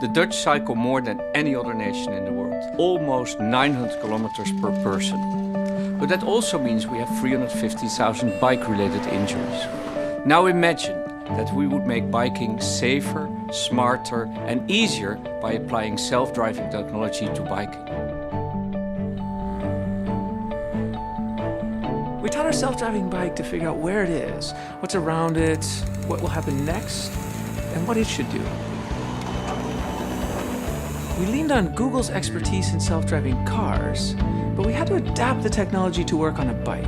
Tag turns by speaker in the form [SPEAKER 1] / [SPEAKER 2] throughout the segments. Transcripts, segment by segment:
[SPEAKER 1] The Dutch cycle more than any other nation in the world, almost 900 kilometers per person. But that also means we have 350,000 bike-related injuries. Now imagine that we would make biking safer, smarter and easier by applying self-driving technology to biking.
[SPEAKER 2] We taught our self-driving bike to figure out where it is, what's around it, what will happen next, and what it should do. We leaned on Google's expertise in self-driving cars, but we had to adapt the technology to work on a bike.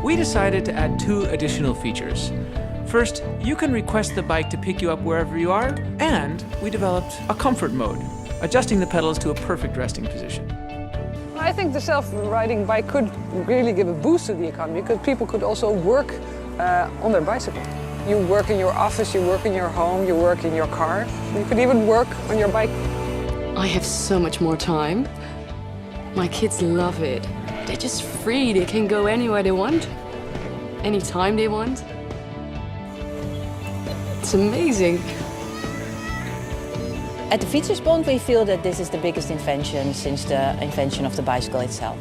[SPEAKER 2] We decided to add 2 additional features. First, you can request the bike to pick you up wherever you are, and we developed a comfort mode, adjusting the pedals to a perfect resting position.
[SPEAKER 3] I think the self-riding bike could really give a boost to the economy because people could also work on their bicycle. You work in your office, you work in your home, you work in your car. You could even work on your bike.
[SPEAKER 4] I have so much more time. My kids love it. They're just free. They can go anywhere they want, anytime they want. It's amazing.
[SPEAKER 5] At the Fietsersbond, we feel that this is the biggest invention since the invention of the bicycle itself.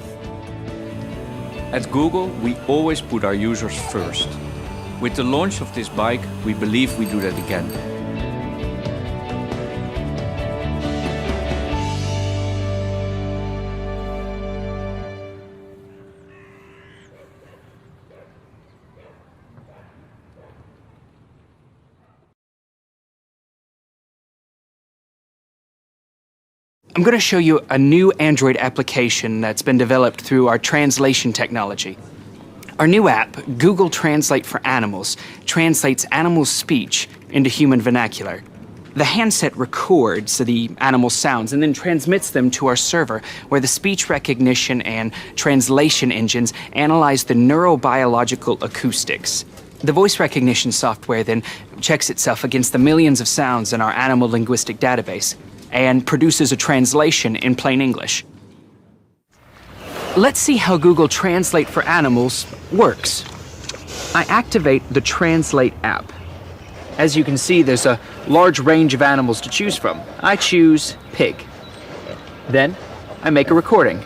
[SPEAKER 1] At Google, we always put our users first. With the launch of this bike, we believe we do that again.
[SPEAKER 6] I'm going to show you a new Android application that's been developed through our translation technology. Our new app, Google Translate for Animals, translates animal speech into human vernacular. The handset records the animal sounds and then transmits them to our server, where the speech recognition and translation engines analyze the neurobiological acoustics. The voice recognition software then checks itself against the millions of sounds in our animal linguistic database and produces a translation in plain English. Let's see how Google Translate for Animals works. I activate the Translate app. As you can see, there's a large range of animals to choose from. I choose pig. Then I make a recording.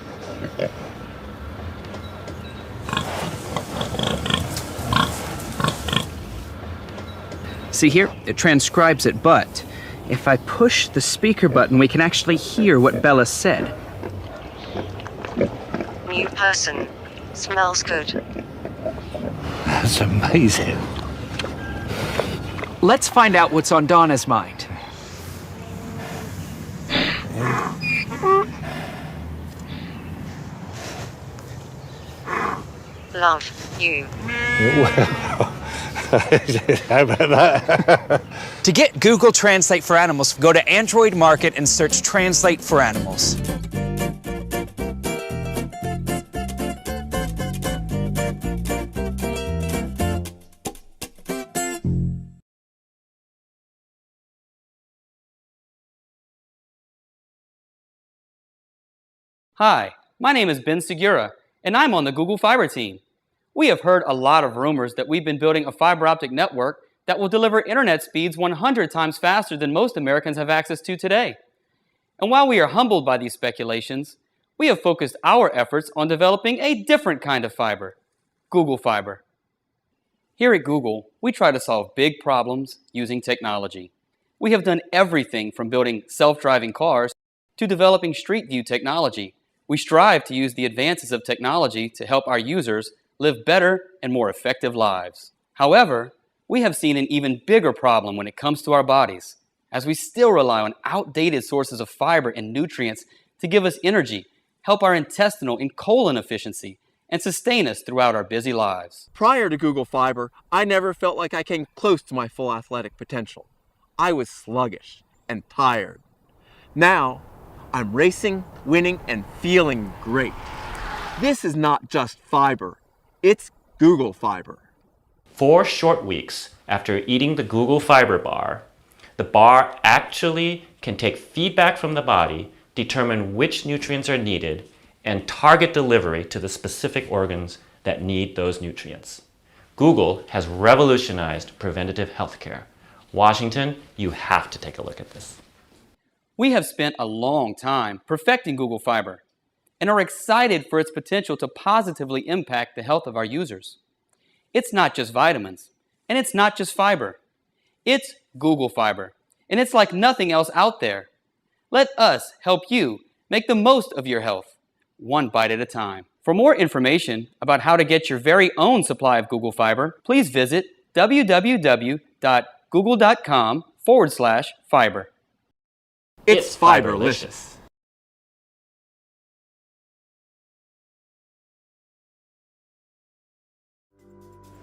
[SPEAKER 6] See here, it transcribes it, but if I push the speaker button, we can actually hear what Bella said.
[SPEAKER 7] New person. Smells good.
[SPEAKER 8] That's amazing.
[SPEAKER 6] Let's find out what's on Donna's mind.
[SPEAKER 7] Love you.
[SPEAKER 8] How about that?
[SPEAKER 6] To get Google Translate for Animals, go to Android Market and search Translate for Animals.
[SPEAKER 9] Hi, my name is Ben Segura, and I'm on the Google Fiber team. We have heard a lot of rumors that we've been building a fiber optic network that will deliver internet speeds 100 times faster than most Americans have access to today. And while we are humbled by these speculations, we have focused our efforts on developing a different kind of fiber, Google Fiber. Here at Google, we try to solve big problems using technology. We have done everything from building self-driving cars to developing Street View technology. We strive to use the advances of technology to help our users live better and more effective lives. However, we have seen an even bigger problem when it comes to our bodies, as we still rely on outdated sources of fiber and nutrients to give us energy, help our intestinal and colon efficiency, and sustain us throughout our busy lives.
[SPEAKER 10] Prior to Google Fiber, I never felt like I came close to my full athletic potential. I was sluggish and tired. Now, I'm racing, winning, and feeling great. This is not just fiber, it's Google Fiber.
[SPEAKER 11] 4 short weeks after eating the Google Fiber bar, the bar actually can take feedback from the body, determine which nutrients are needed, and target delivery to the specific organs that need those nutrients. Google has revolutionized preventative healthcare. Washington, you have to take a look at this.
[SPEAKER 9] We have spent a long time perfecting Google Fiber and are excited for its potential to positively impact the health of our users. It's not just vitamins, and it's not just fiber. It's Google Fiber, and it's like nothing else out there. Let us help you make the most of your health, one bite at a time. For more information about how to get your very own supply of Google Fiber, please visit www.google.com/fiber.
[SPEAKER 10] It's Fiberlicious.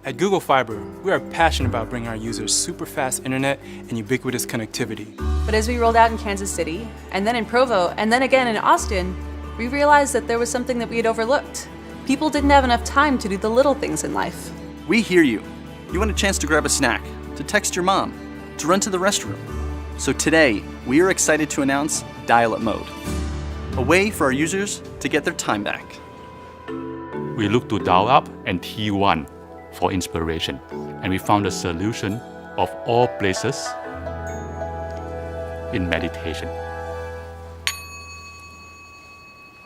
[SPEAKER 12] At Google Fiber, we are passionate about bringing our users super fast internet and ubiquitous connectivity.
[SPEAKER 13] But as we rolled out in Kansas City, and then in Provo, and then again in Austin, we realized that there was something that we had overlooked. People didn't have enough time to do the little things in life.
[SPEAKER 14] We hear you. You want a chance to grab a snack, to text your mom, to run to the restroom. So today, we are excited to announce Dial-Up Mode, a way for our users to get their time back.
[SPEAKER 15] We looked to Dial-Up and T1 for inspiration, and we found a solution of all places in meditation.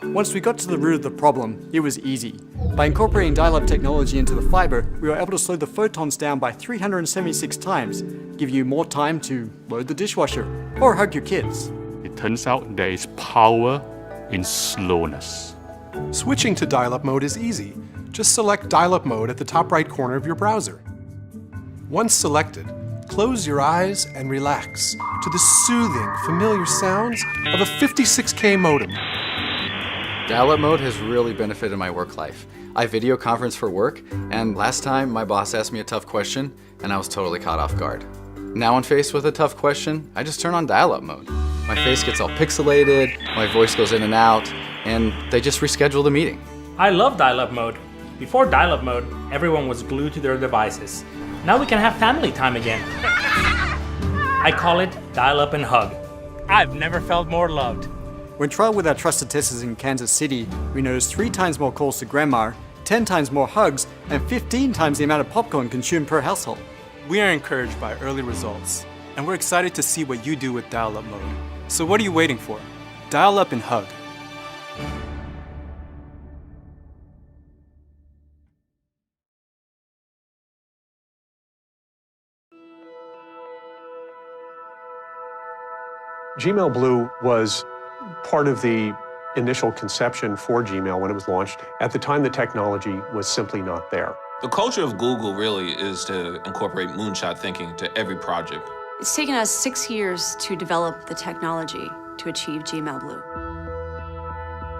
[SPEAKER 16] Once we got to the root of the problem, it was easy. By incorporating dial-up technology into the fiber, we were able to slow the photons down by 376 times, give you more time to load the dishwasher or hug your kids.
[SPEAKER 15] It turns out there is power in slowness.
[SPEAKER 17] Switching to dial-up mode is easy. Just select dial-up mode at the top right corner of your browser. Once selected, close your eyes and relax to the soothing, familiar sounds of a 56K modem.
[SPEAKER 18] Dial-up mode has really benefited my work life. I video conference for work, and last time my boss asked me a tough question, and I was totally caught off guard. Now when faced with a tough question, I just turn on dial-up mode. My face gets all pixelated, my voice goes in and out, and they just reschedule the meeting.
[SPEAKER 19] I love dial-up mode. Before dial-up mode, everyone was glued to their devices. Now we can have family time again. I call it dial-up and hug. I've never felt more loved.
[SPEAKER 16] When trialed with our trusted testers in Kansas City, we noticed 3 times more calls to grandma, 10 times more hugs, and 15 times the amount of popcorn consumed per household.
[SPEAKER 12] We are encouraged by early results, and we're excited to see what you do with dial-up mode. So what are you waiting for? Dial up and hug.
[SPEAKER 17] Gmail Blue was part of the initial conception for Gmail when it was launched. At the time, the technology was simply not there.
[SPEAKER 20] The culture of Google really is to incorporate moonshot thinking to every project.
[SPEAKER 21] It's taken us 6 years to develop the technology to achieve Gmail Blue.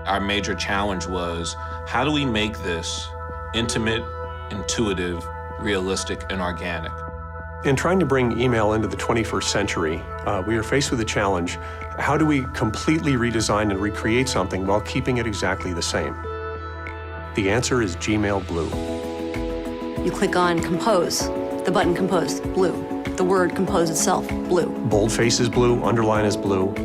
[SPEAKER 20] Our major challenge was, how do we make this intimate, intuitive, realistic, and organic?
[SPEAKER 17] In trying to bring email into the 21st century, we are faced with a challenge. How do we completely redesign and recreate something while keeping it exactly the same? The answer is Gmail Blue.
[SPEAKER 21] You click on Compose, the button Compose, blue. The word Compose itself, blue.
[SPEAKER 17] Boldface is blue, underline is blue.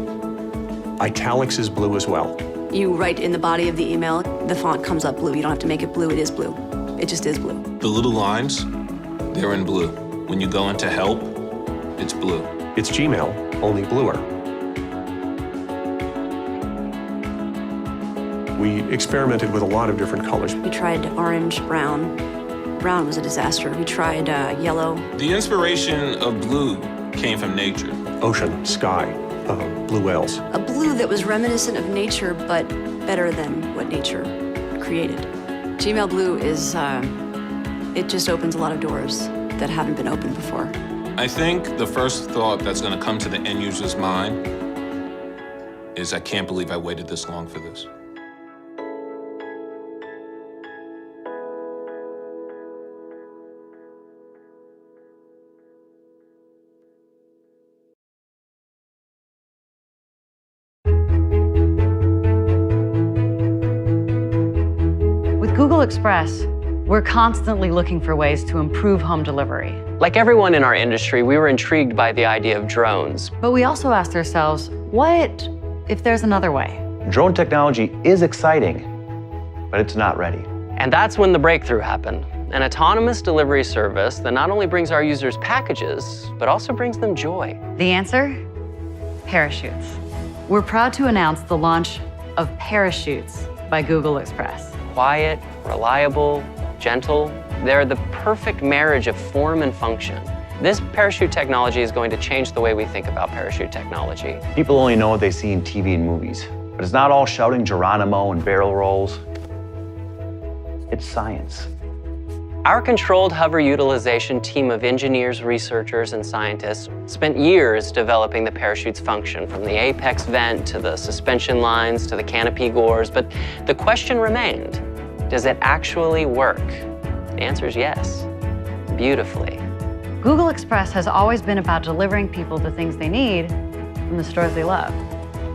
[SPEAKER 17] Italics is blue as well.
[SPEAKER 21] You write in the body of the email, the font comes up blue. You don't have to make it blue, it is blue. It just is blue.
[SPEAKER 20] The little lines, they're in blue. When you go into help, it's blue.
[SPEAKER 17] It's Gmail, only bluer. We experimented with a lot of different colors.
[SPEAKER 21] We tried orange, brown. Brown was a disaster. We tried yellow.
[SPEAKER 20] The inspiration of blue came from nature.
[SPEAKER 17] Ocean, sky, blue whales.
[SPEAKER 21] A blue that was reminiscent of nature, but better than what nature created. Gmail Blue is, it just opens a lot of doors that haven't been opened before.
[SPEAKER 20] I think the first thought that's going to come to the end user's mind is, I can't believe I waited this long for this.
[SPEAKER 22] With Google Express, we're constantly looking for ways to improve home delivery.
[SPEAKER 23] Like everyone in our industry, we were intrigued by the idea of drones.
[SPEAKER 22] But we also asked ourselves, what if there's another way?
[SPEAKER 24] Drone technology is exciting, but it's not ready.
[SPEAKER 23] And that's when the breakthrough happened. an autonomous delivery service that not only brings our users packages, but also brings them joy.
[SPEAKER 22] The answer? Parachutes. We're proud to announce the launch of Parachutes by Google Express.
[SPEAKER 23] Quiet, reliable, gentle, they're the perfect marriage of form and function. This parachute technology is going to change the way we think about parachute technology.
[SPEAKER 2] People only know what they see in TV and movies, but it's not all shouting Geronimo and barrel rolls. It's science.
[SPEAKER 23] Our controlled hover utilization team of engineers, researchers, and scientists spent years developing the parachute's function, from the apex vent to the suspension lines to the canopy gores, but the question remained, does it actually work? The answer is yes, beautifully.
[SPEAKER 22] Google Express has always been about delivering people the things they need from the stores they love.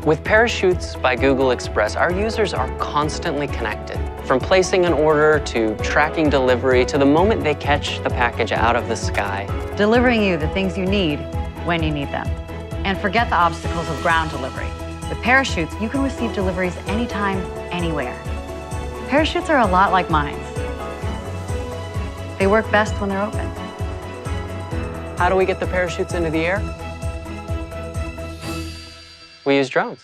[SPEAKER 23] With Parachutes by Google Express, our users are constantly connected. From placing an order to tracking delivery to the moment they catch the package out of the sky.
[SPEAKER 22] Delivering you the things you need when you need them. And forget the obstacles of ground delivery. With Parachutes, you can receive deliveries anytime, anywhere. Parachutes are a lot like mines. They work best when they're open.
[SPEAKER 23] How do we get the parachutes into the air? We use drones.